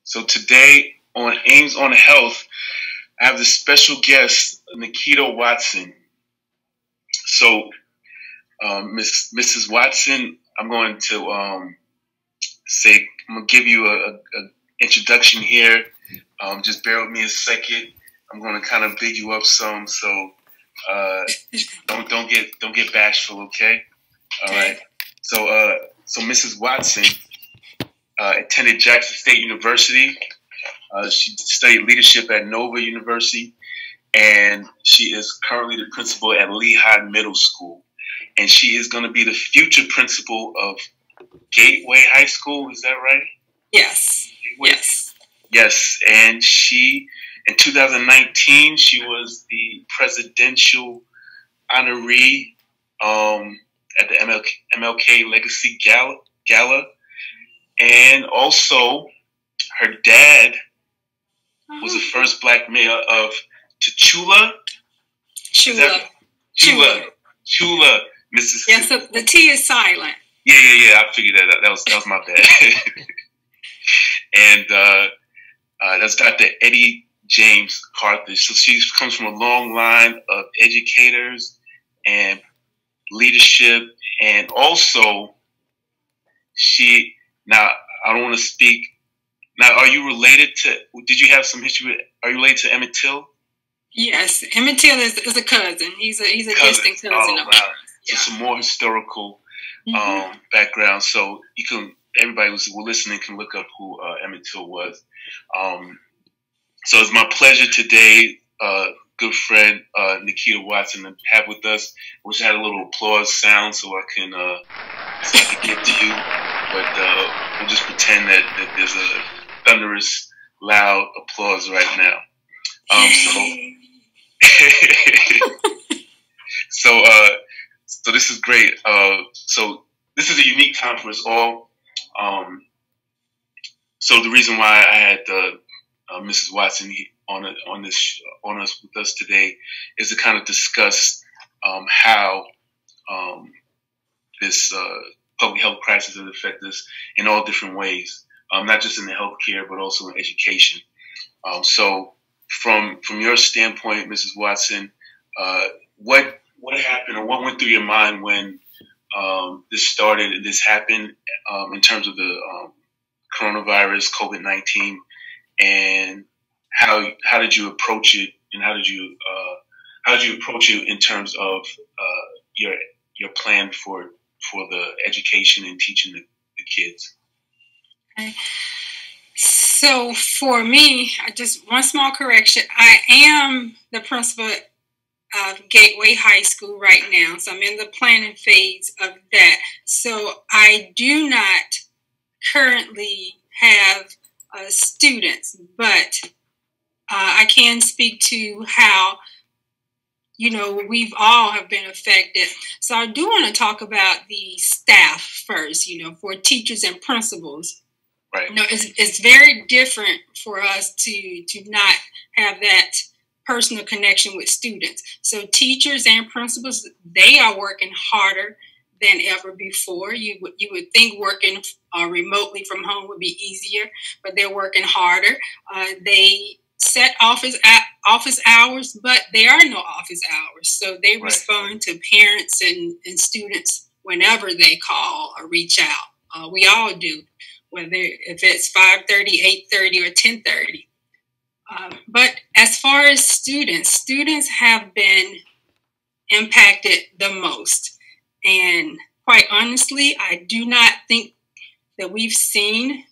So today on Aims on Health, I have this special guest, Neketa Watson. So, Mrs. Watson, I'm going to I'm gonna give you a introduction here. Just bear with me a second. I'm going to kind of big you up some, so don't get bashful, okay? All right. So Mrs. Watson attended Jackson State University. She studied leadership at Nova University, and she is currently the principal at Lehigh Middle School. And she is going to be the future principal of Gateway High School. Is that right? Yes. Gateway? Yes. Yes. And in 2019, she was the presidential honoree at the MLK Legacy Gala. And also, her dad was the first black mayor of Chula, Mississippi. Yeah, so the T is silent. Yeah. I figured that out. That was my bad. And that's Dr. Eddie James Carthage. So she comes from a long line of educators and leadership, and also now I don't want to speak. Now, are you related to? Did you have some history with? Are you related to Emmett Till? Yes, Emmett Till is a cousin. He's a distant cousin of mine. So some more historical background. So everybody who's listening can look up who Emmett Till was. So it's my pleasure today, good friend Neketa Watson, to have with us. I wish I had a little applause sound so I can get to you, but we'll just pretend that there's a thunderous, loud applause right now. So this is great. So this is a unique time for us all. So the reason why I had Mrs. Watson on us with us today is to kind of discuss how this public health crisis has affected us in all different ways, not just in the healthcare but also in education. So from your standpoint, Mrs. Watson, what happened or what went through your mind when this started and this happened in terms of the coronavirus, COVID-19, and how did you approach it, and how did you approach it in terms of your plan for the education and teaching the kids? Okay. So for me, just one small correction. I am the principal of Gateway High School right now, so I'm in the planning phase of that. So I do not currently have students, but I can speak to how, we've all have been affected. So I do want to talk about the staff first, for teachers and principals. Right. It's very different for us to not have that personal connection with students. So teachers and principals, they are working harder than ever before. You would think working remotely from home would be easier, but they're working harder. They set office hours, but there are no office hours. So they respond to parents and students whenever they call or reach out. We all do, if it's 5:30, 8:30, or 10:30. But as far as students have been impacted the most. And quite honestly, I do not think that we've seen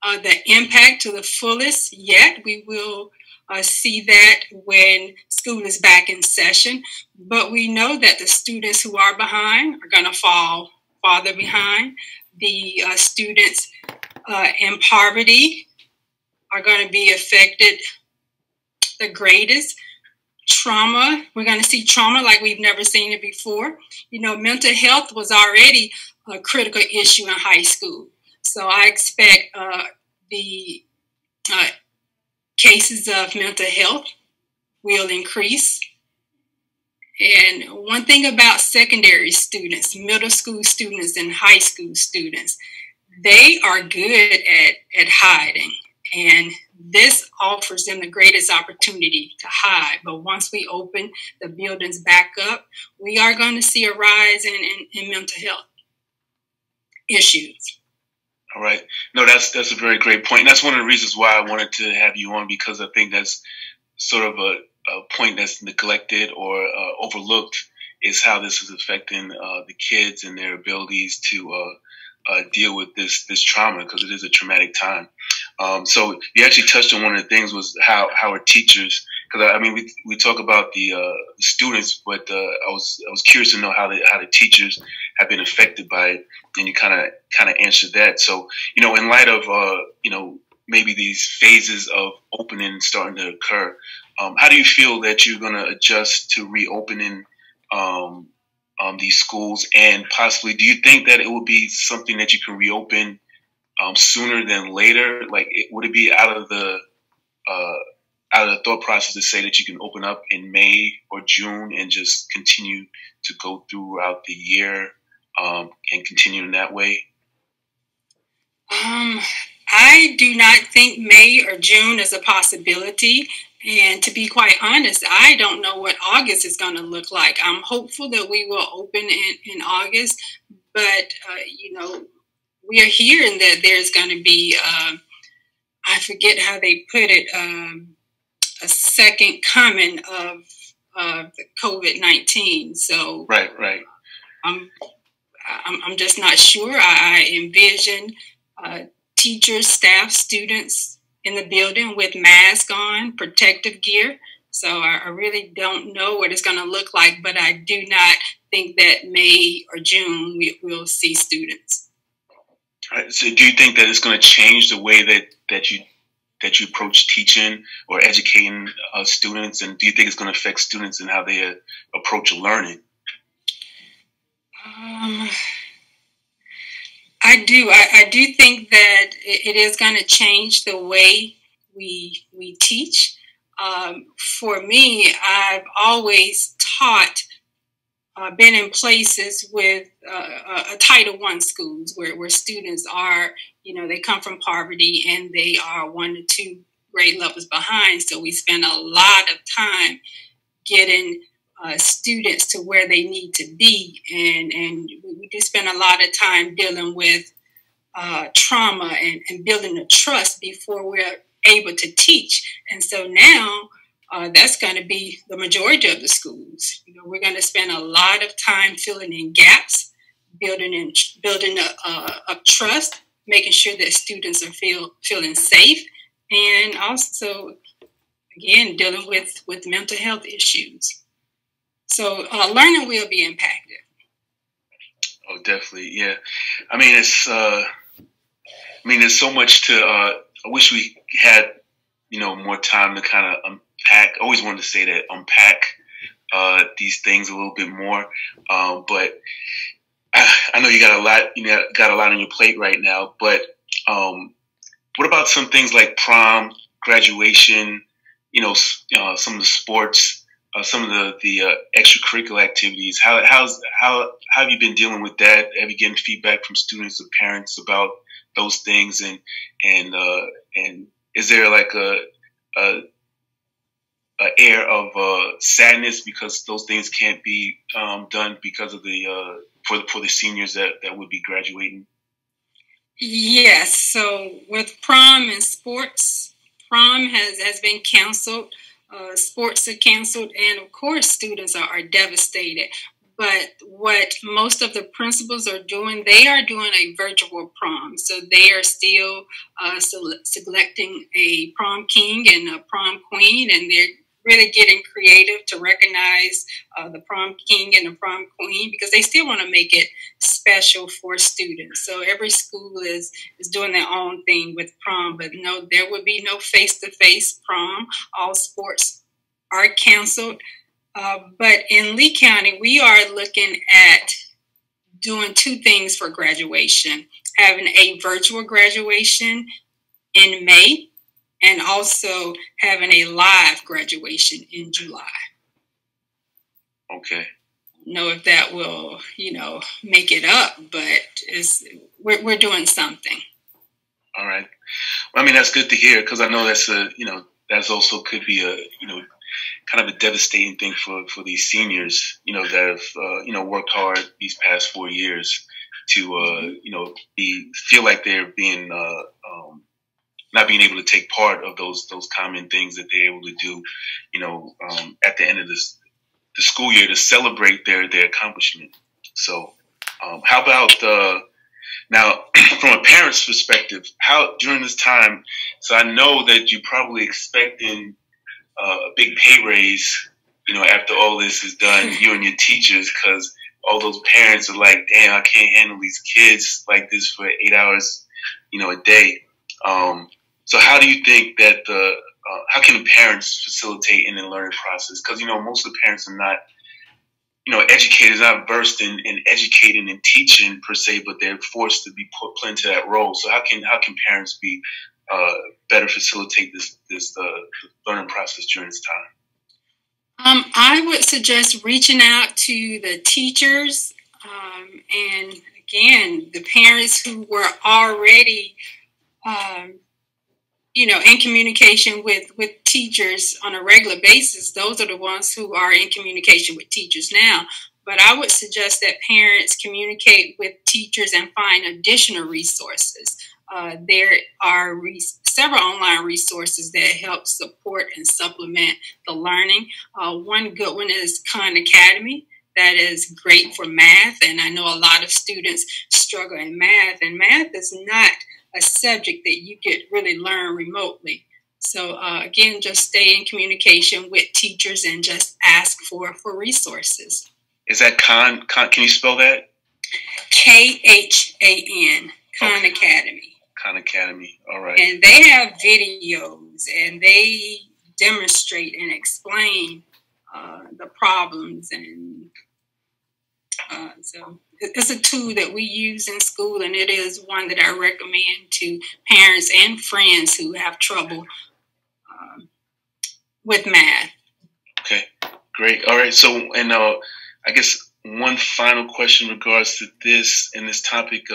the impact to the fullest yet. We will see that when school is back in session. But we know that the students who are behind are going to fall farther behind. The students in poverty are going to be affected the greatest. Trauma, we're going to see trauma like we've never seen it before. Mental health was already a critical issue in high school. So I expect the cases of mental health will increase. And one thing about secondary students, middle school students, and high school students, they are good at hiding And this offers them the greatest opportunity to hide. But once we open the buildings back up, we are going to see a rise in mental health issues. All right. No, that's a very great point. And that's one of the reasons why I wanted to have you on, because I think that's sort of a point that's neglected or overlooked, is how this is affecting the kids and their abilities to deal with this trauma, because it is a traumatic time. So you actually touched on one of the things, was how our teachers, because I mean we talk about the students, but I was curious to know how the teachers have been affected by it, and you kind of answered that. So in light of maybe these phases of opening starting to occur, how do you feel that you're going to adjust to reopening these schools, and possibly do you think that it will be something that you can reopen sooner than later? Like, would it be out of the thought process to say that you can open up in May or June and just continue to go throughout the year and continue in that way? I do not think May or June is a possibility. And to be quite honest, I don't know what August is going to look like. I'm hopeful that we will open in August, but, we are hearing that there's going to be, I forget how they put it, a second coming of the COVID-19. So right. I'm just not sure. I envision teachers, staff, students in the building with masks on, protective gear. So I really don't know what it's going to look like, but I do not think that May or June we will see students. All right. So do you think that it's going to change the way that you approach teaching or educating students, and do you think it's going to affect students and how they approach learning? I do. I do think that it is going to change the way we teach. For me, I've always taught, been in places with a Title I schools where students are, they come from poverty and they are 1 to 2 grade levels behind. So we spend a lot of time getting students to where they need to be. And we do spend a lot of time dealing with trauma and building the trust before we're able to teach. And so now that's going to be the majority of the schools. We're going to spend a lot of time filling in gaps, building up trust, making sure that students are feeling safe, and also, again, dealing with mental health issues. So learning will be impacted. Oh, definitely, yeah. I mean, there's so much to. I wish we had, more time to kind of unpack. I always wanted to say that, unpack these things a little bit more. But I know you got a lot. Got a lot on your plate right now. But what about some things like prom, graduation? Some of the sports. Some of the extracurricular activities. How have you been dealing with that? Have you getting feedback from students or parents about those things? And is there like a air of sadness because those things can't be done because of the for the seniors that would be graduating? Yes. So with prom and sports, prom has been canceled. Sports are canceled, and of course students are devastated. But what most of the principals are doing, they are doing a virtual prom. So they are still selecting a prom king and a prom queen, and they're really getting creative to recognize the prom king and the prom queen, because they still want to make it special for students. So every school is doing their own thing with prom, but no, there will be no face-to-face prom. All sports are canceled. But in Lee County, we are looking at doing 2 things for graduation: having a virtual graduation in May, and also having a live graduation in July. Okay. Know if that will, make it up, but we're doing something. All right. Well, I mean, that's good to hear because I know that's that's also could be a, kind of a devastating thing for these seniors, that have, worked hard these past 4 years to, feel like they're being, not being able to take part of those common things that they're able to do, at the end of the school year to celebrate their accomplishment. So, how about now, from a parent's perspective, how during this time? So I know that you're probably expecting a big pay raise, after all this is done, you and your teachers, because all those parents are like, damn, I can't handle these kids like this for 8 hours, a day. So how do you think that how can parents facilitate in the learning process? Because, most of the parents are not, educators, not versed in educating and teaching per se, but they're forced to be put into that role. So how can parents be better facilitate this learning process during this time? I would suggest reaching out to the teachers, and again, the parents who were already, in communication with teachers on a regular basis. Those are the ones who are in communication with teachers now. But I would suggest that parents communicate with teachers and find additional resources. There are several online resources that help support and supplement the learning. One good one is Khan Academy. That is great for math, and I know a lot of students struggle in math, and math is not a subject that you could really learn remotely. So again, just stay in communication with teachers and just ask for resources. Is that Khan? Can you spell that? KHAN, Khan Academy. Khan Academy. All right. And they have videos, and they demonstrate and explain the problems, and so it's a tool that we use in school, and it is one that I recommend to parents and friends who have trouble with math. Okay, great. All right. So, and I guess one final question in regards to this topic.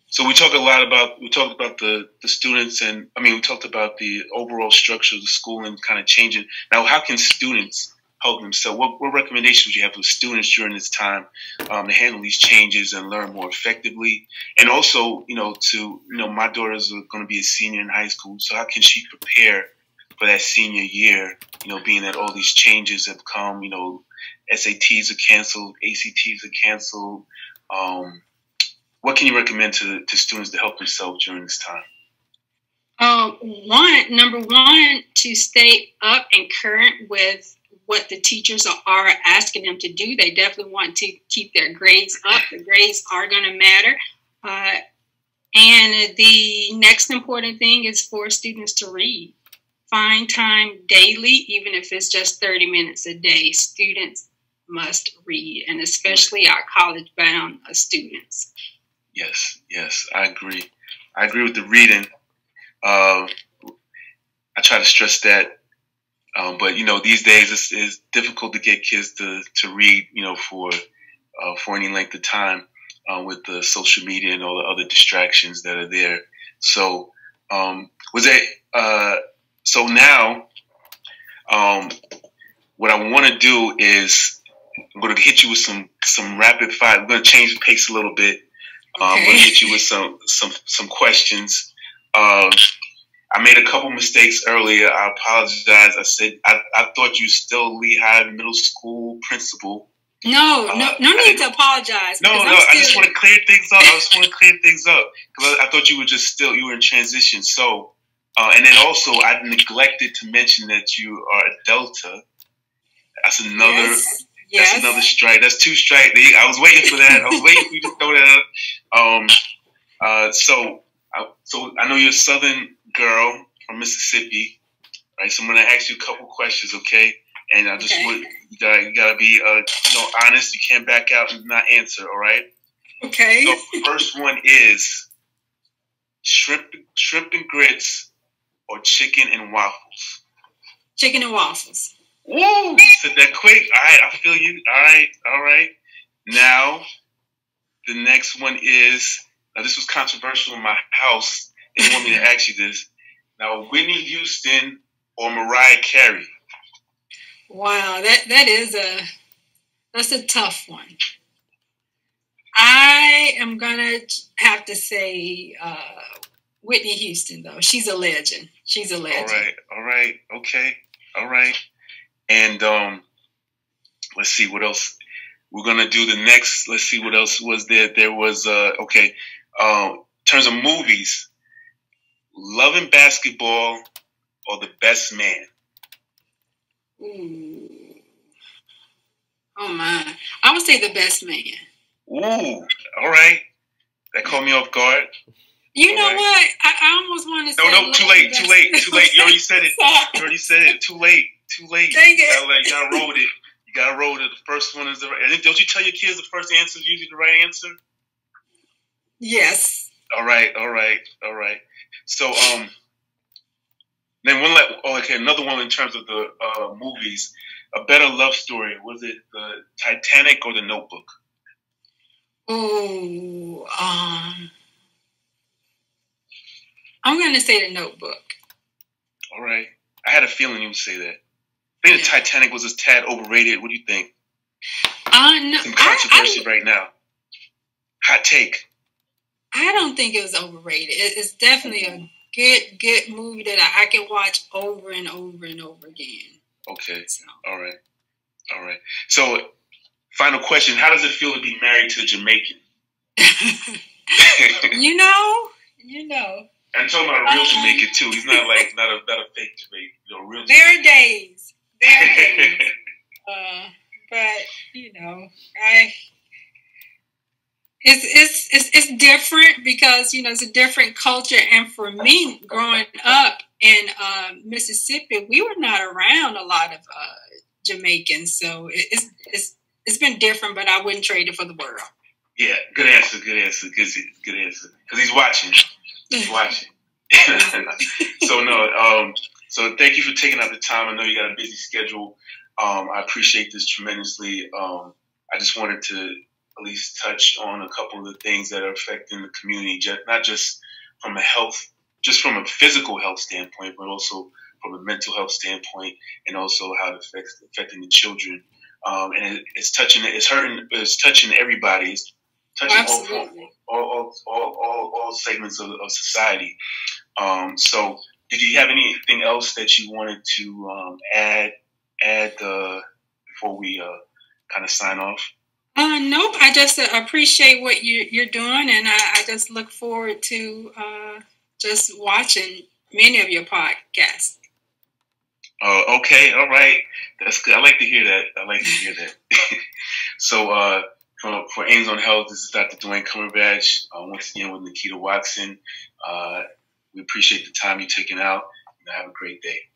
So we talked about the students, and we talked about the overall structure of the school and kind of changing. Now, how can students help themselves? What recommendations would you have for students during this time to handle these changes and learn more effectively? And also, my daughters are going to be a senior in high school, so how can she prepare for that senior year? Being that all these changes have come, SATs are canceled, ACTs are canceled. What can you recommend to students to help themselves during this time? Number one, to stay up and current with what the teachers are asking them to do. They definitely want to keep their grades up. The grades are going to matter. And the next important thing is for students to read. Find time daily, even if it's just 30 minutes a day. Students must read, and especially our college-bound students. Yes, I agree. I agree with the reading. I try to stress that. But these days it's difficult to get kids to read, for any length of time, with the social media and all the other distractions that are there. So, so now, what I want to do is I'm going to hit you with some rapid fire. I'm going to change the pace a little bit. Okay. I'm going to hit you with some questions. I made a couple mistakes earlier. I apologize. I said I thought you still Lehigh Middle School principal. No need to apologize. No. I just want to clear things up. Because I thought you were in transition. So, and then also I neglected to mention that you are a Delta. That's another. Yes. That's another strike. That's two strikes. I was waiting for that. I was waiting for you to throw that up. So I know you're a Southern girl from Mississippi, right? So I'm going to ask you a couple questions, okay? And I just want you gotta be honest. You can't back out and not answer, all right? Okay. So the first one is shrimp and grits or chicken and waffles. Chicken and waffles. Woo! Said that quick. All right, I feel you. All right. Now, the next one is, this was controversial in my house, They didn't want me to ask you this. Now, Whitney Houston or Mariah Carey? Wow, that's a tough one. I am gonna have to say Whitney Houston, though. She's a legend. She's a legend. All right, okay, all right. And let's see what else we're gonna do. The next, let's see what else was there. There was okay. In terms of movies, Love and Basketball or The Best Man? Ooh. Oh my! I would say The Best Man. Ooh, all right. That caught me off guard. You know what? I almost want to say. No, too late. You already said it. Too late. Dang it. You gotta roll it. The first one is the right. And don't you tell your kids the first answer is usually the right answer? Yes. All right. So, then another one in terms of the movies. A Better Love Story. Was it the Titanic or The Notebook? Ooh, I'm going to say The Notebook. All right. I had a feeling you would say that. I think the Titanic was a tad overrated. What do you think? No, some controversy right now. Hot take. I don't think it was overrated. It's definitely a good movie that I can watch over and over and over again. Okay. So. All right. So, final question: how does it feel to be married to a Jamaican? You know. I'm talking about a real Jamaican too. He's not a fake Jamaican. Real. There are days. But it's different because it's a different culture. And for me, growing up in Mississippi, we were not around a lot of Jamaicans, so it's been different. But I wouldn't trade it for the world. Yeah, good answer. Because he's watching. So thank you for taking out the time. I know you got a busy schedule. I appreciate this tremendously. I just wanted to at least touch on a couple of the things that are affecting the community, not just from a physical health standpoint, but also from a mental health standpoint, and also how it affecting the children. And it's touching everybody. It's touching all segments of society. So, did you have anything else that you wanted to add before we kind of sign off? Nope. I just appreciate what you're doing, and I just look forward to just watching many of your podcasts. Okay. All right. That's good. I like to hear that. So, for Ames on Health, this is Dr. Duane Cumberbatch, once again with Neketa Watson. We appreciate the time you're taking out, and have a great day.